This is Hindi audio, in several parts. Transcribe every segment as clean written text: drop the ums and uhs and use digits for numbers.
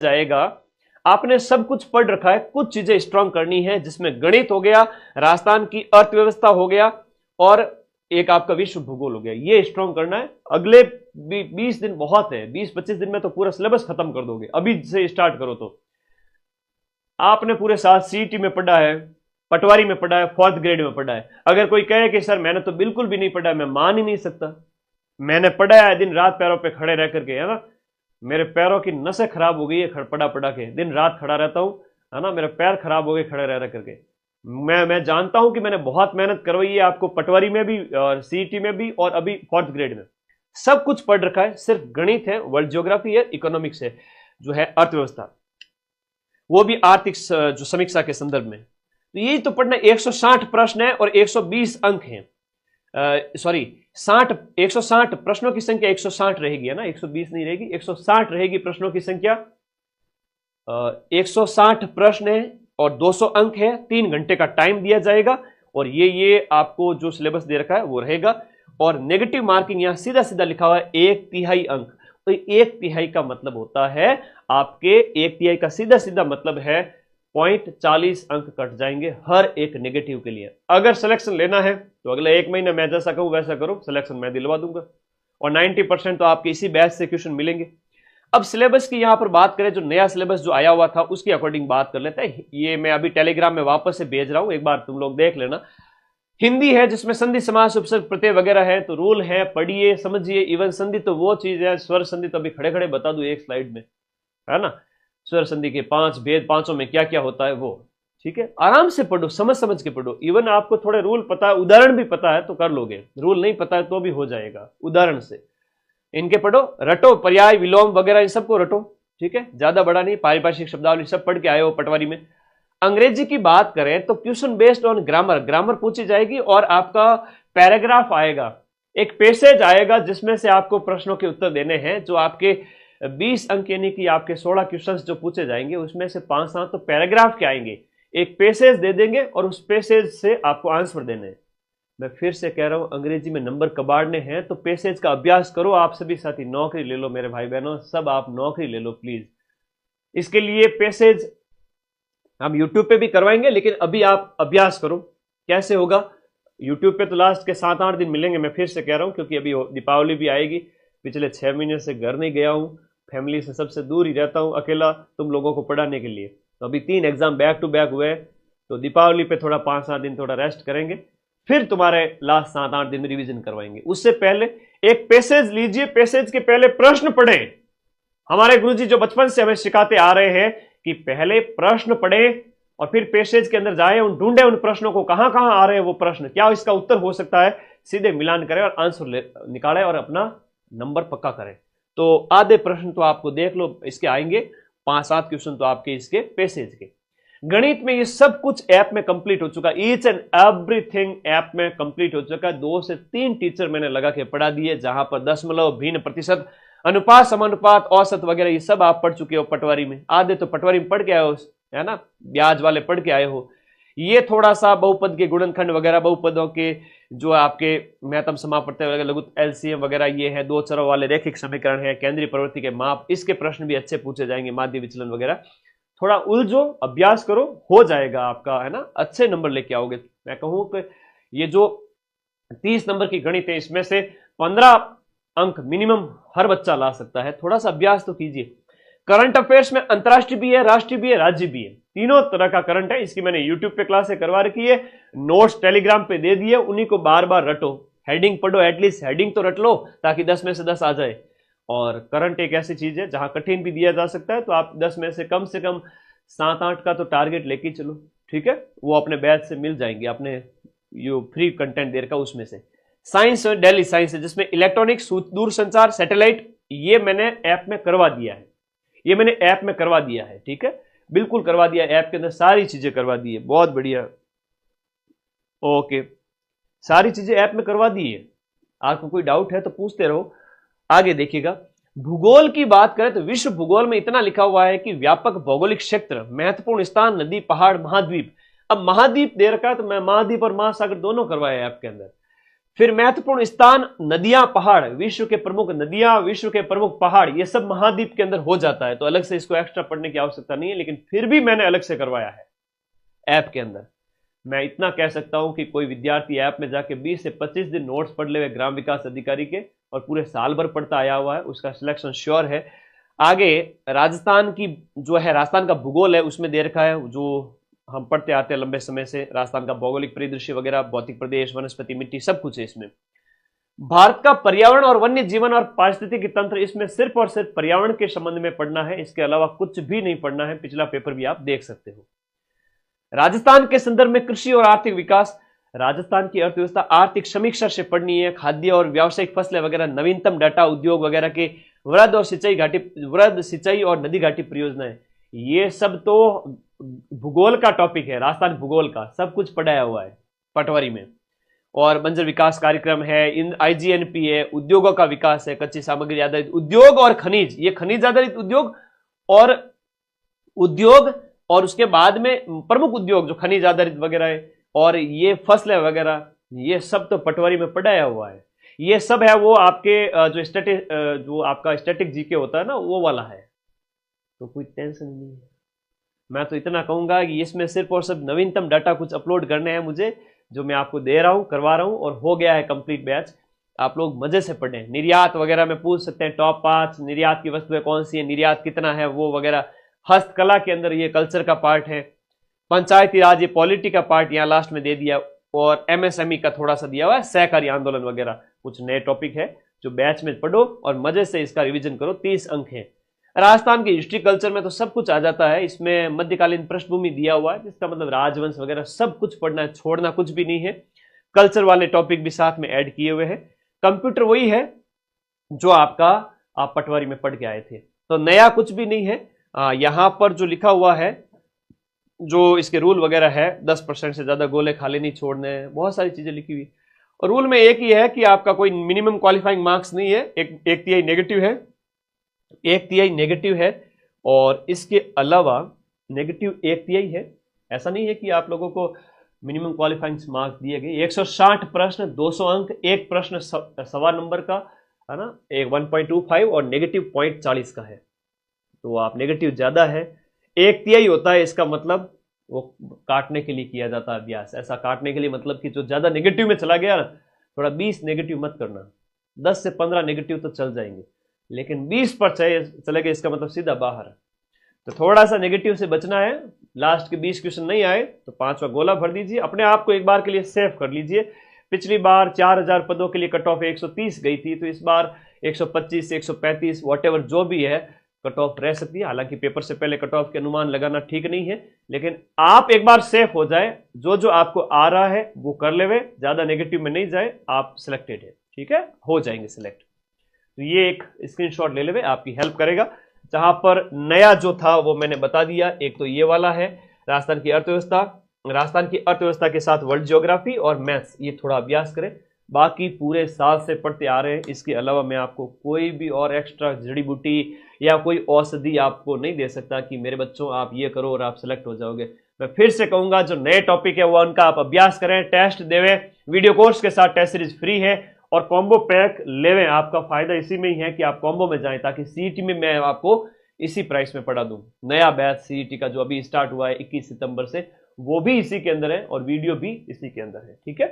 जाएगा। आपने सब कुछ पढ़ रखा है, कुछ चीजें स्ट्रांग करनी है, जिसमें गणित हो गया, राजस्थान की अर्थव्यवस्था हो गया, और एक आपका विश्व भूगोल हो गया। ये स्ट्रांग करना है। अगले 20 दिन बहुत है, 20-25 दिन में तो पूरा सिलेबस खत्म कर दोगे। अभी से स्टार्ट करो तो आपने पूरे साथ सीईटी में पढ़ा है, पटवारी में पढ़ा है, 4th ग्रेड में पढ़ा है। अगर कोई कहे कि सर मैंने तो बिल्कुल भी नहीं पढ़ा, मैं मान ही नहीं सकता। मैंने पढ़ा है, दिन रात पैरों पे खड़े रह करके, है ना। मेरे पैरों की नसें खराब हो गई है पढ़ा पढ़ा के, दिन रात खड़ा रहता हूं, है ना। मेरे पैर खराब हो गए खड़े रह रह करके। मैं जानता हूं कि मैंने बहुत मेहनत करवाई है आपको, पटवारी में भी और सीईटी में भी, और अभी 4th ग्रेड में सब कुछ पढ़ रखा है। सिर्फ गणित है, वर्ल्ड ज्योग्राफी है, इकोनॉमिक्स है, जो है अर्थव्यवस्था, वो भी आर्थिक जो समीक्षा के संदर्भ में। तो यही तो पढ़ना। 160 प्रश्न है और 120 अंक हैं। सॉरी 160 प्रश्नों की संख्या 160 रहेगी, है ना, 120 नहीं रहेगी, 160 रहेगी प्रश्नों की संख्या। 160 प्रश्न है और 200 अंक है। 3 घंटे का टाइम दिया जाएगा, और ये आपको जो सिलेबस दे रखा है वो रहेगा। और नेगेटिव मार्किंग यहां सीधा सीधा लिखा हुआ है 1/3 अंक। तो 1/3 का मतलब होता है आपके 1/3 का सीधा सीधा मतलब है 0.40 अंक कट जाएंगे हर एक नेगेटिव के लिए। अगर सिलेक्शन लेना है तो अगले 1 महीने मैं जैसा कहूं वैसा करो, सिलेक्शन मैं दिलवा दूंगा, और 90% तो आपके इसी बैच से क्वेश्चन मिलेंगे। अब सिलेबस की यहां पर बात करें, जो नया सिलेबस जो आया हुआ था उसकी अकॉर्डिंग बात कर लेते हैं। ये मैं अभी टेलीग्राम में वापस से भेज रहा हूं, एक बार तुम लोग देख लेना। हिंदी है जिसमें संधि समास उपसर्ग प्रत्यय वगैरह है, तो रूल है, पढ़िए समझिए। इवन संधि तो वो चीज है, स्वर संधि तो अभी खड़े खड़े बता दूं एक स्लाइड में, है ना। स्वर संधि के 5 भेद, 5 में क्या क्या होता है वो, ठीक है। आराम से पढ़ो, समझ समझ के पढ़ो। इवन आपको थोड़े रूल पता है, उदाहरण भी पता है तो कर लोगे, रूल नहीं पता है तो भी हो जाएगा उदाहरण से। इनके पढ़ो, रटो, पर्याय विलोम वगैरह इन सबको रटो, ठीक है। ज्यादा बड़ा नहीं, पारिभाषिक शब्दावली सब पढ़ के आए हो पटवारी में। अंग्रेजी की बात करें तो question based on grammar, grammar पूछी जाएगी, और आपका पैराग्राफ आएगा, एक पैसेज आएगा जिसमें से आपको प्रश्नों के उत्तर देने हैं। जो आपके 20 अंक यानी कि आपके 16 क्वेश्चंस जो पूछे जाएंगे, उसमें से 5-7 तो पैराग्राफ के आएंगे। एक पैसेज दे देंगे और उस पैसेज से आपको आंसर देने हैं। मैं फिर से कह रहा हूं, अंग्रेजी में नंबर कबाड़ने हैं तो पैसेज का अभ्यास करो। आप सभी साथी नौकरी ले लो, मेरे भाई बहनों, सब आप नौकरी ले लो प्लीज। इसके लिए पैसेज हम यूट्यूब पे भी करवाएंगे, लेकिन अभी आप अभ्यास करो। कैसे होगा? यूट्यूब पे तो लास्ट के 7-8 दिन मिलेंगे, मैं फिर से कह रहा हूं, क्योंकि अभी दीपावली भी आएगी। पिछले 6 महीने से घर नहीं गया हूं, फैमिली से सबसे दूर ही रहता हूं, अकेला तुम लोगों को पढ़ाने के लिए। तो अभी 3 एग्जाम बैक टू बैक हुए, तो दीपावली पे थोड़ा 5-7 दिन थोड़ा रेस्ट करेंगे, फिर तुम्हारे लास्ट 7-8 दिन रिवीजन करवाएंगे। उससे पहले एक पैसेज लीजिए, पैसेज के पहले प्रश्न पढ़ें। हमारे गुरुजी जो बचपन से हमें सिखाते आ रहे हैं कि पहले प्रश्न पढ़ें और फिर पैसेज के अंदर जाएं, उन ढूंढें उन प्रश्नों को, कहां कहां आ रहे हैं वो प्रश्न, क्या इसका उत्तर हो सकता है, सीधे मिलान करें और आंसर निकालें और अपना नंबर पक्का करें। तो आधे प्रश्न तो आपको देख लो इसके आएंगे, 5-7 क्वेश्चन तो आपके इसके पैसेज के। गणित में ये सब कुछ ऐप में कंप्लीट हो चुका, ईच एंड एवरीथिंग ऐप में कंप्लीट हो चुका। 2 से 3 टीचर मैंने लगा के पढ़ा दिए, जहां पर दशमलव, भिन्न, प्रतिशत, अनुपात, समानुपात, औसत वगैरह ये सब आप पढ़ चुके हो पटवारी में। आधे तो पटवारी में पढ़ के आए हो, है ना, ब्याज वाले पढ़ के आए हो। ये थोड़ा सा बहुपद के गुणनखंड वगैरह, बहुपदों के जो आपके महत्तम, समापवर्ती वगैरह, लघु, एलसीएम वगैरह, ये है 2 चरों वाले रैखिक समीकरण है, केंद्रीय प्रवृत्ति के माप, इसके प्रश्न भी अच्छे पूछे जाएंगे, माध्य विचलन वगैरह। थोड़ा उलझो, अभ्यास करो, हो जाएगा आपका, है ना, अच्छे नंबर लेके आओगे। मैं कहूं कि ये जो 30 नंबर की गणित है, इसमें से 15 अंक मिनिमम हर बच्चा ला सकता है। थोड़ा सा अभ्यास तो कीजिए। करंट अफेयर्स में अंतरराष्ट्रीय भी है, राष्ट्रीय भी है, राज्य भी है, तीनों तरह का करंट है। इसकी मैंने यूट्यूब पे क्लासें करवा रखी है, नोट्स टेलीग्राम पे दे दिए, उन्हीं को बार बार रटो, हेडिंग पढ़ो, एटलीस्ट हेडिंग तो रट लो ताकि 10 में से 10 आ जाए। और करंट एक ऐसी चीज है जहां कठिन भी दिया जा सकता है, तो आप 10 में से कम 7-8 का तो टारगेट लेके चलो, ठीक है। वो अपने बैच से मिल जाएंगे, अपने यो फ्री कंटेंट दे रखा उसमें से। साइंस, डेली साइंस है, जिसमें इलेक्ट्रॉनिक्स, दूर संचार, सैटेलाइट, ये मैंने ऐप में करवा दिया है, ये मैंने ऐप में करवा दिया है, ठीक है, बिल्कुल करवा दिया, ऐप के अंदर सारी चीजें करवा दी है, बहुत बढ़िया, ओके, सारी चीजें ऐप में करवा दी है। आपको कोई डाउट है तो पूछते रहो। आगे देखिएगा, भूगोल की बात करें तो विश्व भूगोल में इतना लिखा हुआ है कि व्यापक भौगोलिक क्षेत्र, महत्वपूर्ण स्थान, नदी, पहाड़, महाद्वीप। अब महाद्वीप दे रखा है तो मैं महाद्वीप और महासागर दोनों करवाए ऐप के अंदर। फिर महत्वपूर्ण स्थान, नदियां, पहाड़, विश्व के प्रमुख नदियां, विश्व के प्रमुख पहाड़, ये सब महाद्वीप के अंदर हो जाता है, तो अलग से इसको एक्स्ट्रा पढ़ने की आवश्यकता नहीं है, लेकिन फिर भी मैंने अलग से करवाया है ऐप के अंदर। मैं इतना कह सकता हूं कि कोई विद्यार्थी ऐप में जाके 20 से 25 दिन नोट्स पढ़ ले ग्राम विकास अधिकारी के, और पूरे साल भर पढ़ता आया हुआ है, उसका सिलेक्शन श्योर है। आगे राजस्थान की जो है, राजस्थान का भूगोल है उसमें दे रखा है, जो हम पढ़ते आते हैं लंबे समय से, राजस्थान का भौगोलिक परिदृश्य वगैरह, भौतिक प्रदेश, वनस्पति, मिट्टी, सब कुछ है इसमें। भारत का पर्यावरण और वन्य जीवन और पारिस्थितिकी तंत्र, इसमें सिर्फ और सिर्फ पर्यावरण के संबंध में पढ़ना है, इसके अलावा कुछ भी नहीं पढ़ना है। पिछला पेपर भी आप देख सकते हो। राजस्थान के संदर्भ में कृषि और आर्थिक विकास, राजस्थान की अर्थव्यवस्था आर्थिक समीक्षा से पढ़नी है। खाद्य और व्यावसायिक फसलें वगैरह, नवीनतम डाटा, उद्योग वगैरह के, वृहद और सिंचाई घाटी, वृहद सिंचाई और नदी घाटी परियोजनाएं, ये सब तो भूगोल का टॉपिक है, राजस्थान भूगोल का सब कुछ पढ़ाया हुआ है पटवारी में। और बंजर विकास कार्यक्रम है, इन आईजीएनपी है, उद्योगों का विकास है, कच्ची सामग्री आधारित उद्योग और खनिज, ये खनिज आधारित उद्योग और उसके बाद में प्रमुख उद्योग जो खनिज आधारित वगैरह है, और ये फसलें वगैरह, ये सब तो पटवारी में पढ़ाया हुआ है। ये सब है वो आपके जो आपका स्टैटिक जीके होता है ना, वो वाला है, तो कोई टेंशन नहीं है। मैं तो इतना कहूंगा कि इसमें सिर्फ और सिर्फ नवीनतम डाटा कुछ अपलोड करने हैं मुझे, जो मैं आपको दे रहा हूं, करवा रहा हूं, और हो गया है कंप्लीट बैच। आप लोग मजे से पढ़ें। निर्यात वगैरह में पूछ सकते हैं, टॉप 5 निर्यात की वस्तुएं कौन सी है, निर्यात कितना है, वो वगैरह। हस्तकला के अंदर ये कल्चर का पार्ट है। पंचायती राज, ये पॉलिटी का पार्ट यहाँ लास्ट में दे दिया, और एमएसएमई का थोड़ा सा दिया हुआ है, सहकारी आंदोलन वगैरह, कुछ नए टॉपिक है जो बैच में पढ़ो और मजे से इसका रिवीजन करो। 30 अंक है। राजस्थान की हिस्ट्री कल्चर में तो सब कुछ आ जाता है, इसमें मध्यकालीन पृष्ठभूमि दिया हुआ है, जिसका मतलब राजवंश वगैरह सब कुछ पढ़ना है, छोड़ना कुछ भी नहीं है। कल्चर वाले टॉपिक भी साथ में ऐड किए हुए हैं। कंप्यूटर वही है जो आपका आप पटवारी में पढ़ के आए थे, तो नया कुछ भी नहीं है। यहां पर जो लिखा हुआ है, जो इसके रूल वगैरह है, 10% से ज्यादा गोले खाली नहीं छोड़ने हैं, बहुत सारी चीजें लिखी हुई। और रूल में एक ही है कि आपका कोई मिनिमम क्वालिफाइंग मार्क्स नहीं है, एक तिहाई नेगेटिव है, 1/3 नेगेटिव है, और इसके अलावा नेगेटिव 1/3 है। ऐसा नहीं है कि आप लोगों को मिनिमम क्वालिफाइंग मार्क्स दिए गए। 160 प्रश्न, 200 अंक, एक प्रश्न सवा नंबर का है ना, एक 1.25 और नेगेटिव 0.40 का है, तो आप नेगेटिव ज्यादा है। 1/3 होता है, इसका मतलब वो काटने के लिए किया जाता है अभ्यास। ऐसा काटने के लिए मतलब कि जो ज्यादा नेगेटिव में चला गया ना, थोड़ा 20 नेगेटिव मत करना, 10 से 15 नेगेटिव तो चल जाएंगे, लेकिन 20 पर चले गए इसका मतलब सीधा बाहर है। तो थोड़ा सा नेगेटिव से बचना है। लास्ट के 20 क्वेश्चन नहीं आए तो 5वां गोला भर दीजिए, अपने आप को एक बार के लिए सेव कर लीजिए। पिछली बार 4000 पदों के लिए कट ऑफ 130 गई थी, तो इस बार 125 से 135 वॉटेवर जो भी है कट ऑफ रह सकती है। हालांकि पेपर से पहले कट ऑफ के अनुमान लगाना ठीक नहीं है, लेकिन आप एक बार सेफ हो जाए, जो जो आपको आ रहा है वो कर लेवे, ज्यादा नेगेटिव में नहीं जाए, आप सिलेक्टेड है, ठीक है, हो जाएंगे सिलेक्ट। तो ये एक स्क्रीनशॉट ले लेवे, आपकी हेल्प करेगा। जहां पर नया जो था वो मैंने बता दिया, एक तो ये वाला है राजस्थान की अर्थव्यवस्था, राजस्थान की अर्थव्यवस्था के साथ वर्ल्ड ज्योग्राफी और मैथ्स, ये थोड़ा अभ्यास करें। बाकी पूरे साल से पढ़ते आ रहे हैं, इसके अलावा मैं आपको कोई भी और एक्स्ट्रा जड़ी बूटी या कोई औषधि आपको नहीं दे सकता कि मेरे बच्चों आप ये करो और आप सिलेक्ट हो जाओगे। मैं फिर से कहूंगा, जो नए टॉपिक है वो उनका आप अभ्यास करें, टेस्ट देवें। वीडियो कोर्स के साथ टेस्ट सीरीज फ्री है, और कॉम्बो पैक लेवें। आपका फायदा इसी में ही है कि आप कॉम्बो में जाएं, ताकि सीईटी में मैं आपको इसी प्राइस में पढ़ा दूं। नया बैच सीईटी का जो अभी स्टार्ट हुआ है 21 सितंबर से, वो भी इसी के अंदर है और वीडियो भी इसी के अंदर है, ठीक है।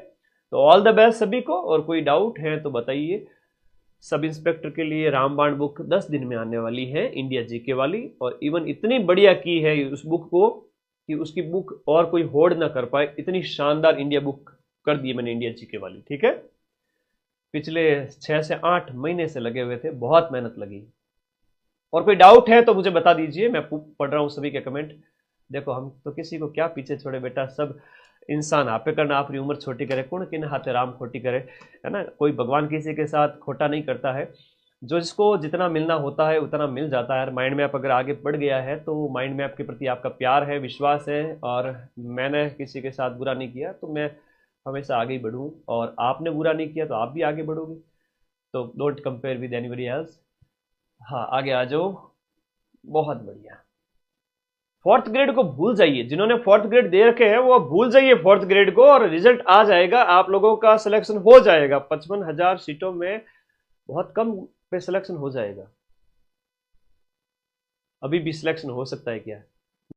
तो ऑल द बेस्ट सभी को, और कोई डाउट है तो बताइए। सब इंस्पेक्टर के लिए रामबाण बुक 10 दिन में आने वाली है, इंडिया जीके वाली, और इवन इतनी बढ़िया की है उस बुक को कि उसकी बुक और कोई होड़ ना कर पाए, इतनी शानदार इंडिया बुक कर दी मैंने इंडिया जीके वाली, ठीक है। पिछले 6 से 8 महीने से लगे हुए थे, बहुत मेहनत लगी। और कोई डाउट है तो मुझे बता दीजिए, मैं पढ़ रहा हूं सभी के कमेंट। देखो हम तो किसी को क्या पीछे छोड़े बेटा, सब इंसान आपे करना, अपनी उम्र छोटी करे, कौन किन हाथे राम खोटी करे, है ना। कोई भगवान किसी के साथ खोटा नहीं करता है, जो जिसको जितना मिलना होता है उतना मिल जाता है। माइंड मैप अगर आगे बढ़ गया है तो माइंड मैप के प्रति आपका प्यार है, विश्वास है, और मैंने किसी के साथ बुरा नहीं किया तो मैं हमेशा आगे ही बढ़ूँ, और आपने बुरा नहीं किया तो आप भी आगे बढ़ोगे। तो don't compare with anybody else. हाँ आगे आ जाओ, बहुत बढ़िया। फोर्थ ग्रेड को भूल जाइए, जिन्होंने फोर्थ ग्रेड दे रखे हैं वो भूल जाइए फोर्थ ग्रेड को, और रिजल्ट आ जाएगा, आप लोगों का सिलेक्शन हो जाएगा। 55,000 सीटों में बहुत कम पे सिलेक्शन हो जाएगा। अभी भी सिलेक्शन हो सकता है क्या?